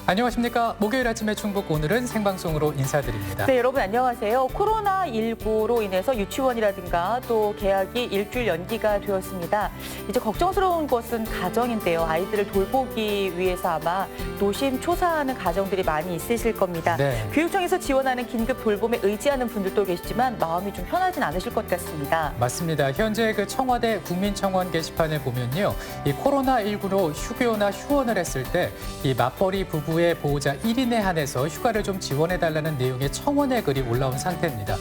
안녕하십니까. 목요일 아침의 충북, 오늘은 생방송으로 인사드립니다. 네, 여러분 안녕하세요. 코로나19로 인해서 유치원이라든가 또 개학이 일주일 연기가 되었습니다. 이제 걱정스러운 것은 가정인데요. 아이들을 돌보기 위해서 아마 노심초사하는 가정들이 많이 있으실 겁니다. 네. 교육청에서 지원하는 긴급 돌봄에 의지하는 분들도 계시지만 마음이 좀 편하진 않으실 것 같습니다. 맞습니다. 현재 그 청와대 국민청원 게시판에 보면요. 이 코로나19로 휴교나 휴원을 했을 때 이 맞벌이 부부의 보호자 1인에 한해서 휴가를 좀 지원해달라는 내용의 청원의 글이 올라온 상태입니다.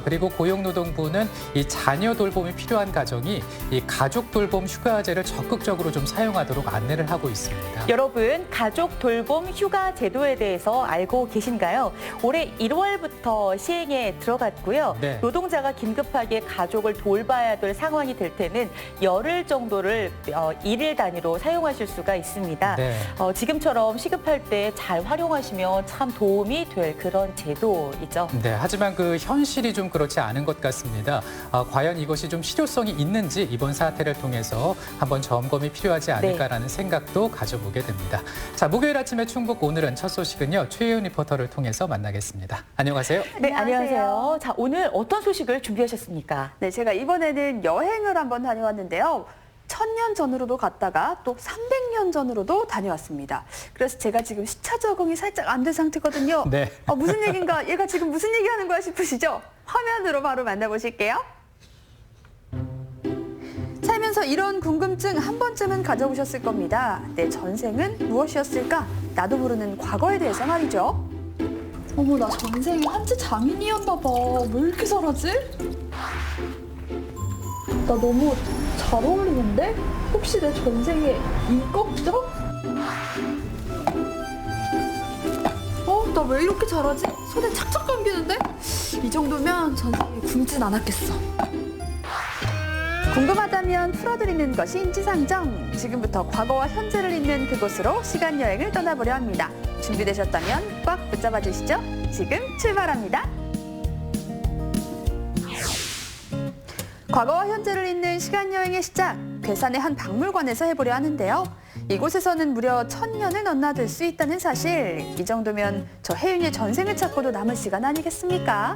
그리고 고용노동부는 이 자녀 돌봄이 필요한 가정이 이 가족 돌봄 휴가제를 적극적으로 좀 사용하도록 안내를 하고 있습니다. 여러분, 가족 돌봄 휴가 제도에 대해서 알고 계신가요? 올해 1월부터 시행에 들어갔고요. 네. 노동자가 긴급하게 가족을 돌봐야 될 상황이 될 때는 열흘 정도를 일일 단위로 사용하실 수가 있습니다. 네. 지금처럼 시급할 때 잘 활용하시면 참 도움이 될 그런 제도이죠. 네, 하지만 그 현실이 좀 그렇지 않은 것 같습니다. 과연 이것이 좀 실효성이 있는지 이번 사태를 통해서 한번 점검이 필요하지 않을까라는 생각도 가져보게 됩니다. 자, 목요일 아침의 충북, 오늘은 첫 소식은요. 최혜은 리포터를 통해서 만나겠습니다. 안녕하세요. 네, 안녕하세요. 자, 오늘 어떤 소식을 준비하셨습니까? 네, 제가 이번에는 여행을 한번 다녀왔는데요. 1000년 전으로도 갔다가 또 300년 전으로도 다녀왔습니다. 그래서 제가 지금 시차 적응이 살짝 안 된 상태거든요. 네. 무슨 얘기인가? 얘가 지금 무슨 얘기하는 거야 싶으시죠? 화면으로 바로 만나보실게요. 살면서 이런 궁금증 한 번쯤은 가져보셨을 겁니다. 내 전생은 무엇이었을까? 나도 모르는 과거에 대해서 말이죠. 어머, 나 전생에 한지 장인이었나 봐. 왜 이렇게 잘하지? 나 너무 잘 어울리는데? 혹시 내 전생에 인격적? 나 왜 이렇게 잘하지? 손에 착착 감기는데? 이 정도면 전생에 굶진 않았겠어. 궁금하다면 풀어드리는 것이 인지상정. 지금부터 과거와 현재를 잇는 그곳으로 시간여행을 떠나보려 합니다. 준비되셨다면 꽉 붙잡아 주시죠. 지금 출발합니다. 과거와 현재를 잇는 시간여행의 시작, 괴산의 한 박물관에서 해보려 하는데요. 이곳에서는 무려 1000년을 넘나들 수 있다는 사실. 이 정도면 저 혜윤이의 전생을 찾고도 남은 시간 아니겠습니까?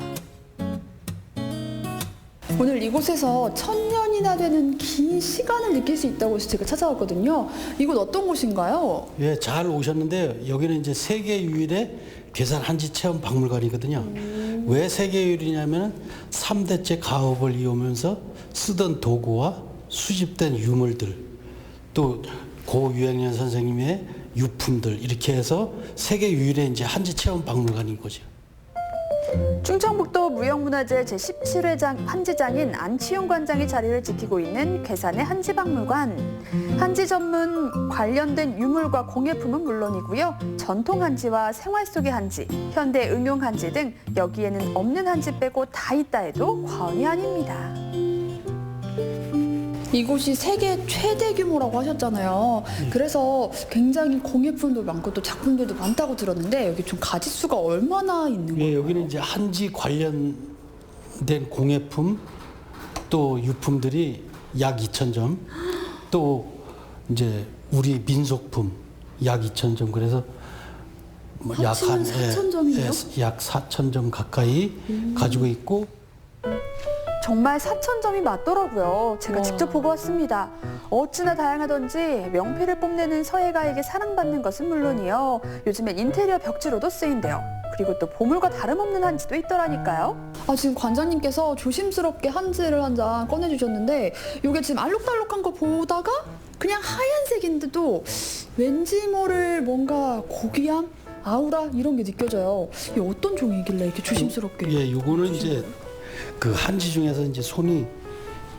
오늘 이곳에서 1000년이나 되는 긴 시간을 느낄 수 있다고 해서 제가 찾아왔거든요. 이곳 어떤 곳인가요? 예, 잘 오셨는데요. 여기는 이제 세계 유일의 괴산 한지 체험 박물관이거든요. 왜 세계 유일이냐면 3대째 가업을 이으면서 쓰던 도구와 수집된 유물들, 또 고 유학년 선생님의 유품들, 이렇게 해서 세계 유일의 이제 한지 체험 박물관인 거죠. 충청북도 무형문화재 제17회장 한지장인 안치용 관장이 자리를 지키고 있는 괴산의 한지박물관. 한지 전문 관련된 유물과 공예품은 물론이고요. 전통 한지와 생활 속의 한지, 현대 응용 한지 등 여기에는 없는 한지 빼고 다 있다 해도 과언이 아닙니다. 이곳이 세계 최대 규모라고 하셨잖아요. 그래서 굉장히 공예품도 많고 또 작품들도 많다고 들었는데 여기 좀 가짓수가 얼마나 있는 거예요? 예, 여기는 이제 한지 관련된 공예품 또 유품들이 약 2000점, 또 이제 우리 민속품 약 2000점, 그래서 합치면 4000점이에요? 약 4000점 가까이 가지고 있고. 정말 4000점이 맞더라고요. 제가 와. 직접 보고 왔습니다. 어찌나 다양하던지 명패를 뽐내는 서예가에게 사랑받는 것은 물론이요. 요즘엔 인테리어 벽지로도 쓰인대요. 그리고 또 보물과 다름없는 한지도 있더라니까요. 지금 관장님께서 조심스럽게 한지를 한 장 꺼내주셨는데 이게 지금 알록달록한 거 보다가 그냥 하얀색인데도 왠지 모를 뭔가 고귀함? 아우라 이런 게 느껴져요. 이게 어떤 종이길래 이렇게 조심스럽게? 예, 요거는 이제 그 한지 중에서 이제 손이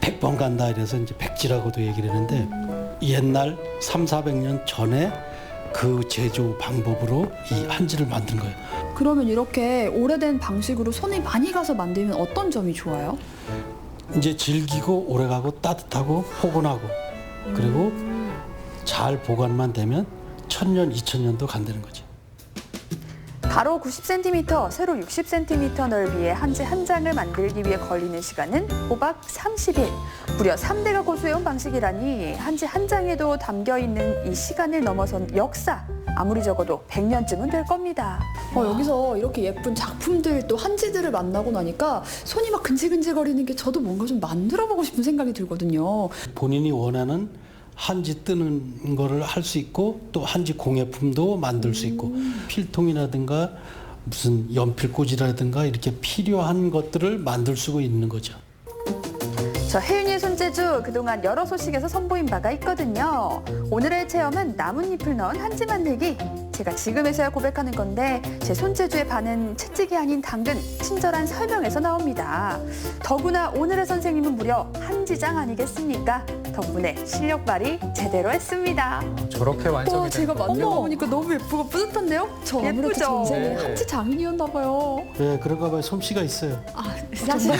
100번 간다 이래서 이제 백지라고도 얘기를 하는데, 옛날 300~400년 전에 그 제조 방법으로 이 한지를 만든 거예요. 그러면 이렇게 오래된 방식으로 손이 많이 가서 만들면 어떤 점이 좋아요? 이제 질기고 오래가고 따뜻하고 포근하고, 그리고 잘 보관만 되면 1000년, 2000년도 간다는 거죠. 가로 90cm, 세로 60cm 넓이의 한지 한 장을 만들기 위해 걸리는 시간은 호박 30일. 무려 3대가 고수해온 방식이라니 한지 한 장에도 담겨있는 이 시간을 넘어선 역사. 아무리 적어도 100년쯤은 될 겁니다. 여기서 이렇게 예쁜 작품들 또 한지들을 만나고 나니까 손이 막 근질근질거리는 게 저도 뭔가 좀 만들어보고 싶은 생각이 들거든요. 본인이 원하는 한지 뜨는 거를 할 수 있고 또 한지 공예품도 만들 수 있고 필통이라든가 무슨 연필꽂이라든가 이렇게 필요한 것들을 만들 수가 있는 거죠. 저 혜윤이의 손재주 그동안 여러 소식에서 선보인 바가 있거든요. 오늘의 체험은 나뭇잎을 넣은 한지 만들기. 제가 지금에서야 고백하는 건데 제 손재주의 반은 채찍이 아닌 당근, 친절한 설명에서 나옵니다. 더구나 오늘의 선생님은 무려 한지장 아니겠습니까? 덕분에 실력 발휘 제대로 했습니다. 저렇게 완성이 와, 제가 된 만들어 거군요. 보니까 너무 예쁘고 뿌듯한데요? 저 아무래도 예쁘죠? 전생에 네. 한지 장인이었나 봐요. 네, 그런가 봐요. 솜씨가 있어요. 사실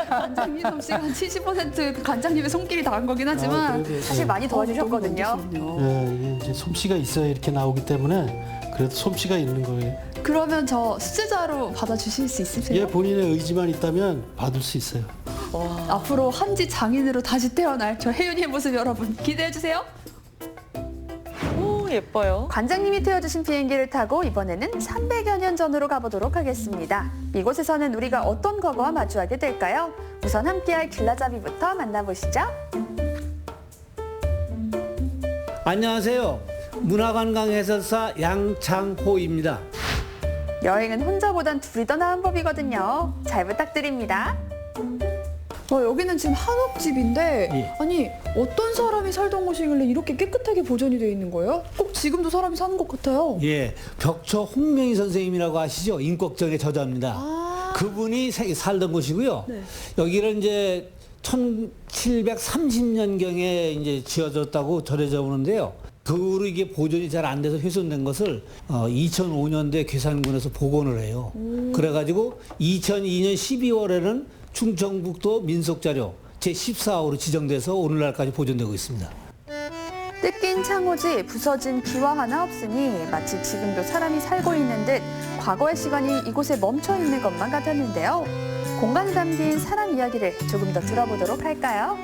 간장님 솜씨가 한 70% 간장님의 손길이 닿은 거긴 하지만 그래도, 사실 많이 도와주셨거든요. 이게 이제 솜씨가 있어야 이렇게 나오기 때문에 그래도 솜씨가 있는 거예요. 그러면 저 수제자로 받아주실 수 있으세요? 얘 본인의 의지만 있다면 받을 수 있어요. 앞으로 한지 장인으로 다시 태어날 저 혜윤이의 모습 여러분 기대해 주세요. 오, 예뻐요. 관장님이 태워주신 비행기를 타고 이번에는 300여 년 전으로 가보도록 하겠습니다. 이곳에서는 우리가 어떤 과거와 마주하게 될까요? 우선 함께할 길라잡이부터 만나보시죠. 안녕하세요. 문화관광 해설사 양창호입니다. 여행은 혼자보단 둘이 더 나은 법이거든요. 잘 부탁드립니다. 여기는 지금 한옥집인데 예. 아니 어떤 사람이 살던 곳이길래 이렇게 깨끗하게 보존이 되어 있는 거예요? 꼭 지금도 사람이 사는 것 같아요. 예, 벽초 홍명희 선생님이라고 아시죠? 임꺽정의 저자입니다. 그분이 살던 곳이고요. 네. 여기는 이제 1730년경에 이제 지어졌다고 전해져 오는데요. 그 후로 이게 보존이 잘 안 돼서 훼손된 것을 2005년도에 괴산군에서 복원을 해요. 그래가지고 2002년 12월에는 충청북도 민속자료 제14호로 지정돼서 오늘날까지 보존되고 있습니다. 뜯긴 창호지 부서진 기와 하나 없으니 마치 지금도 사람이 살고 있는 듯 과거의 시간이 이곳에 멈춰 있는 것만 같았는데요. 공간에 담긴 사람 이야기를 조금 더 들어보도록 할까요?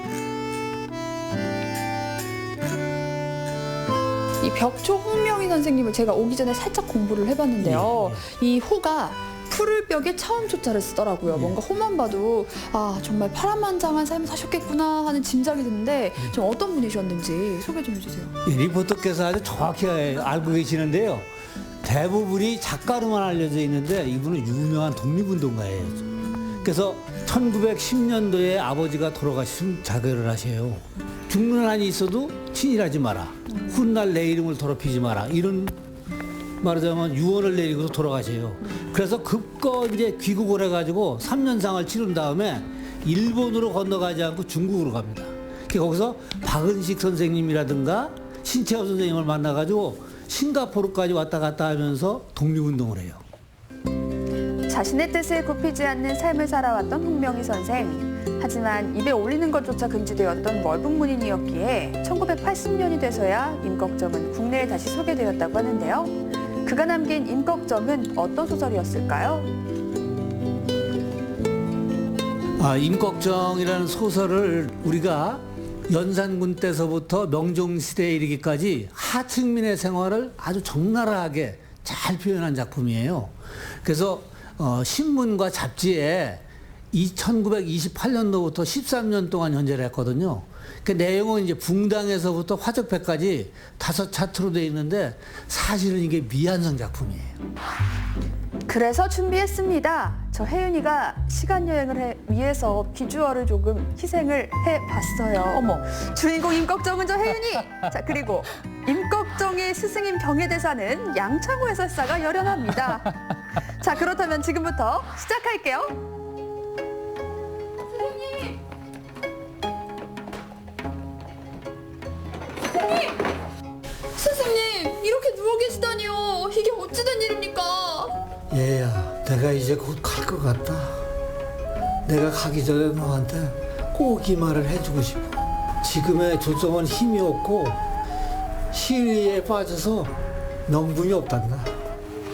이 벽초 홍명희 선생님을 제가 오기 전에 살짝 공부를 해봤는데요. 이 호가 푸를 벽에 차음초자를 쓰더라고요. 뭔가 호만 봐도 아 정말 파란만장한 삶을 사셨겠구나 하는 짐작이 드는데 좀 어떤 분이셨는지 소개 좀 해주세요. 이 리포터께서 아주 정확히 알고 계시는데요. 대부분이 작가로만 알려져 있는데 이분은 유명한 독립운동가예요. 그래서 1910년도에 아버지가 돌아가시면 자결을 하셔요. 죽는 한이 있어도 친일하지 마라. 훗날 내 이름을 더럽히지 마라. 이런 말하자면 유언을 내리고서 돌아가셔요. 그래서 급거 이제 귀국을 해가지고 3년상을 치른 다음에 일본으로 건너가지 않고 중국으로 갑니다. 거기서 박은식 선생님이라든가 신채호 선생님을 만나가지고 싱가포르까지 왔다 갔다 하면서 독립운동을 해요. 자신의 뜻을 굽히지 않는 삶을 살아왔던 홍명희 선생. 하지만 입에 올리는 것조차 금지되었던 월북문인이었기에 1980년이 돼서야 임꺽정은 국내에 다시 소개되었다고 하는데요. 그가 남긴 임꺽정은 어떤 소설이었을까요? 임꺽정이라는 소설을 우리가 연산군 때서부터 명종시대에 이르기까지 하층민의 생활을 아주 적나라하게 잘 표현한 작품이에요. 그래서 신문과 잡지에 1928년도부터 13년 동안 연재를 했거든요. 그 내용은 이제 붕당에서부터 화적패까지 5차트로 되어 있는데 사실은 이게 미완성 작품이에요. 그래서 준비했습니다. 저 혜윤이가 시간 여행을 위해서 비주얼을 조금 희생을 해봤어요. 어머, 주인공 임꺽정은 저 혜윤이. 자, 그리고 임꺽정의 스승인 병해대사는 양창호 해설사가 열연합니다. 자, 그렇다면 지금부터 시작할게요. 선생님 이렇게 누워 계시다니요. 이게 어찌된 일입니까? 얘야, 내가 이제 곧 갈 것 같다. 내가 가기 전에 너한테 꼭 이 말을 해주고 싶어. 지금의 조정은 힘이 없고 시위에 빠져서 명분이 없단다.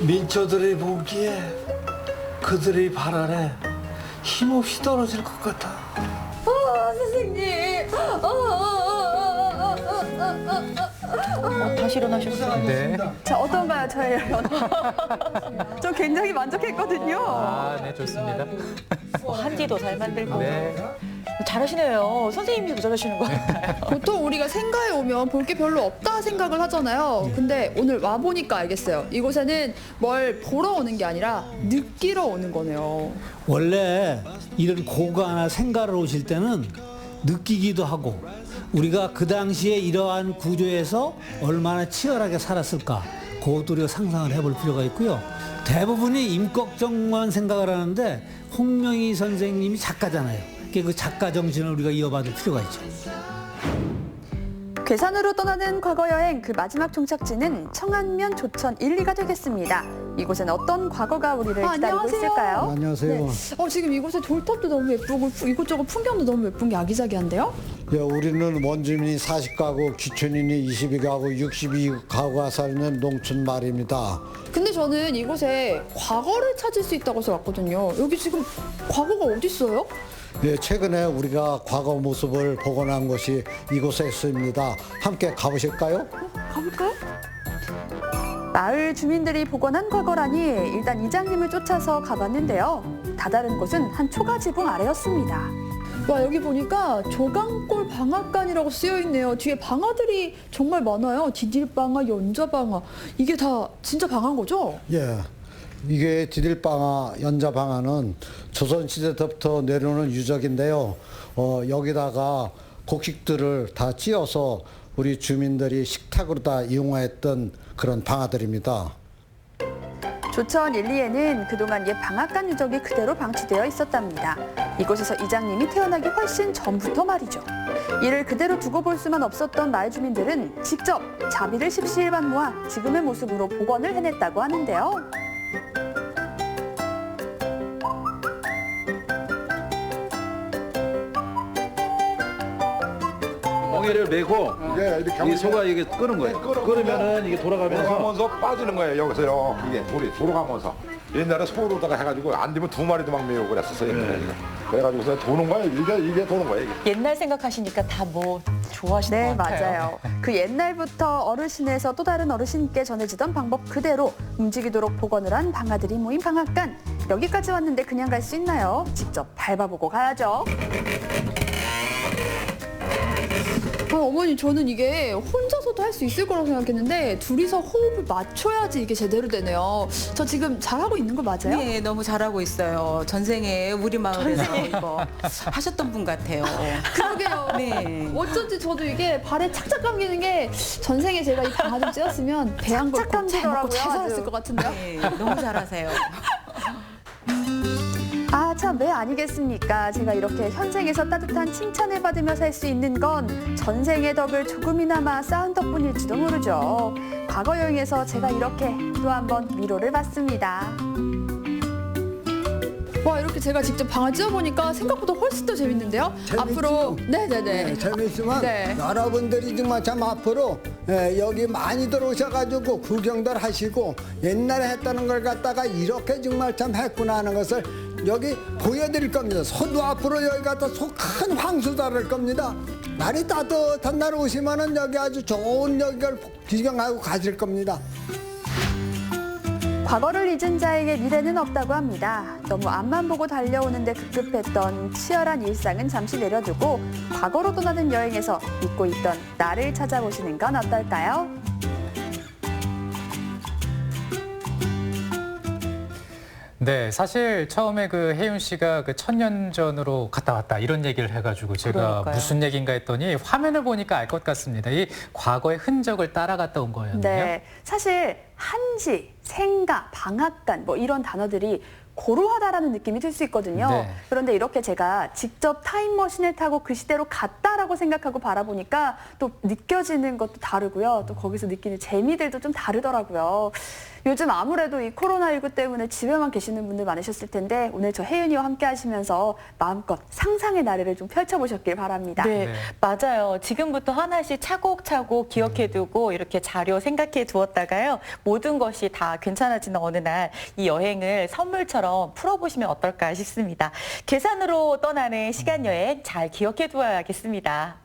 민초들이 보기에 그들의 발 아래 힘없이 떨어질 것 같아. 선생님. 다시 일어나셨어요. 네. 자, 어떤가요, 저의 연애? 저 굉장히 만족했거든요. 아, 네, 좋습니다. 한지도 잘 만들고. 네. 잘하시네요. 선생님도 잘하시는 것 같아요. 보통 우리가 생가에 오면 볼 게 별로 없다 생각을 하잖아요. 근데 오늘 와보니까 알겠어요. 이곳에는 뭘 보러 오는 게 아니라 느끼러 오는 거네요. 원래 이런 고가나 생가를 오실 때는 느끼기도 하고 우리가 그 당시에 이러한 구조에서 얼마나 치열하게 살았을까 그것도 우리가 상상을 해볼 필요가 있고요. 대부분이 임꺽정만 생각을 하는데 홍명희 선생님이 작가잖아요. 그 작가 정신을 우리가 이어받을 필요가 있죠. 괴산으로 떠나는 과거 여행 그 마지막 종착지는 청안면 조천 1, 2가 되겠습니다. 이곳엔 어떤 과거가 우리를 기다리고 안녕하세요. 있을까요? 안녕하세요. 지금 이곳에 돌탑도 너무 예쁘고 이곳저곳 풍경도 너무 예쁜 게 아기자기한데요? 예, 우리는 원주민이 40가구, 귀촌인이 22가구, 62가구가 살는 농촌 마을입니다. 근데 저는 이곳에 과거를 찾을 수 있다고 해서 왔거든요. 여기 지금 과거가 어디 있어요? 예, 최근에 우리가 과거 모습을 복원한 곳이 이곳에 있습니다. 함께 가보실까요? 가볼까요? 마을 주민들이 복원한 과거라니 일단 이장님을 쫓아서 가봤는데요. 다다른 곳은 한 초가 지붕 아래였습니다. 와, 여기 보니까 조강골 방앗간이라고 쓰여 있네요. 뒤에 방아들이 정말 많아요. 디딜방아, 연자방아. 이게 다 진짜 방아인 거죠? 예. 이게 디딜방아, 연자방아는 조선시대 때부터 내려오는 유적인데요. 여기다가 곡식들을 다 찧어서 우리 주민들이 식탁으로 다 이용했던 그런 방아들입니다. 조천 1, 2에는 그동안 옛 방앗간 유적이 그대로 방치되어 있었답니다. 이곳에서 이장님이 태어나기 훨씬 전부터 말이죠. 이를 그대로 두고 볼 수만 없었던 마을 주민들은 직접 자비를 십시일반 모아 지금의 모습으로 복원을 해냈다고 하는데요. 멍에를 메고 이 소가 이게 끄는 거예요. 끄르면은 이게 돌아가면서 돌아가면서 빠지는 거예요. 여기서요. 이게 돌이 돌아가면서. 옛날에 소로다가 해가지고 안 되면 두 마리도 막 메우고 그랬었어요. 옛날에. 그래가지고서 도는 거예요. 이게 도는 거예요. 이게. 옛날 생각하시니까 다 뭐 좋아하시는 네, 것 같아요. 맞아요. 그 옛날부터 어르신에서 또 다른 어르신께 전해지던 방법 그대로 움직이도록 복원을 한 방아들이 모인 방앗간. 여기까지 왔는데 그냥 갈 수 있나요? 직접 밟아보고 가야죠. 어머니, 저는 이게 혼자서도 할 수 있을 거라고 생각했는데 둘이서 호흡을 맞춰야지 이게 제대로 되네요. 저 지금 잘하고 있는 거 맞아요? 네, 너무 잘하고 있어요. 전생에 우리 마을에서 이거 하셨던 분 같아요. 그러게요. 네. 어쩐지 저도 이게 발에 착착 감기는 게 전생에 제가 이 방아 좀 찧었으면 배 한 걸 착착 잘 먹고 감기더라고요, 잘 살았을 아주. 것 같은데요. 네, 너무 잘하세요. 아, 참, 왜 아니겠습니까? 제가 이렇게 현생에서 따뜻한 칭찬을 받으며 살 수 있는 건 전생의 덕을 조금이나마 쌓은 덕분일지도 모르죠. 과거 여행에서 제가 이렇게 또 한 번 위로를 받습니다. 와, 이렇게 제가 직접 방아 찧어보니까 생각보다 훨씬 더 재밌는데요. 앞으로 네네네. 재밌지만 네. 여러분들이 정말 참 앞으로 여기 많이 들어오셔가지고 구경들 하시고 옛날에 했다는 걸 갖다가 이렇게 정말 참 했구나 하는 것을 여기 보여드릴 겁니다. 소도 앞으로 여기 갖다 소 큰 황수 다를 겁니다. 날이 따뜻한 날 오시면은 여기 아주 좋은 여기를 구경하고 가실 겁니다. 과거를 잊은 자에게 미래는 없다고 합니다. 너무 앞만 보고 달려오는데 급급했던 치열한 일상은 잠시 내려두고 과거로 떠나는 여행에서 잊고 있던 나를 찾아보시는 건 어떨까요? 네, 사실 처음에 그 혜윤 씨가 그 1000년 전으로 갔다 왔다 이런 얘기를 해가지고 제가 그러니까요. 무슨 얘기인가 했더니 화면을 보니까 알 것 같습니다. 이 과거의 흔적을 따라갔다 온 거였네요. 네, 사실 한지, 생가, 방앗간 뭐 이런 단어들이 고루하다라는 느낌이 들 수 있거든요. 네. 그런데 이렇게 제가 직접 타임머신을 타고 그 시대로 갔다라고 생각하고 바라보니까 또 느껴지는 것도 다르고요. 또 거기서 느끼는 재미들도 좀 다르더라고요. 요즘 아무래도 이 코로나19 때문에 집에만 계시는 분들 많으셨을 텐데 오늘 저 혜윤이와 함께 하시면서 마음껏 상상의 나래를 좀 펼쳐보셨길 바랍니다. 네, 네. 맞아요. 지금부터 하나씩 차곡차곡 기억해두고 이렇게 자료 생각해 두었다가요. 모든 것이 다 괜찮아지는 어느 날 이 여행을 선물처럼 풀어보시면 어떨까 싶습니다. 계산으로 떠나는 시간여행 잘 기억해 두어야겠습니다.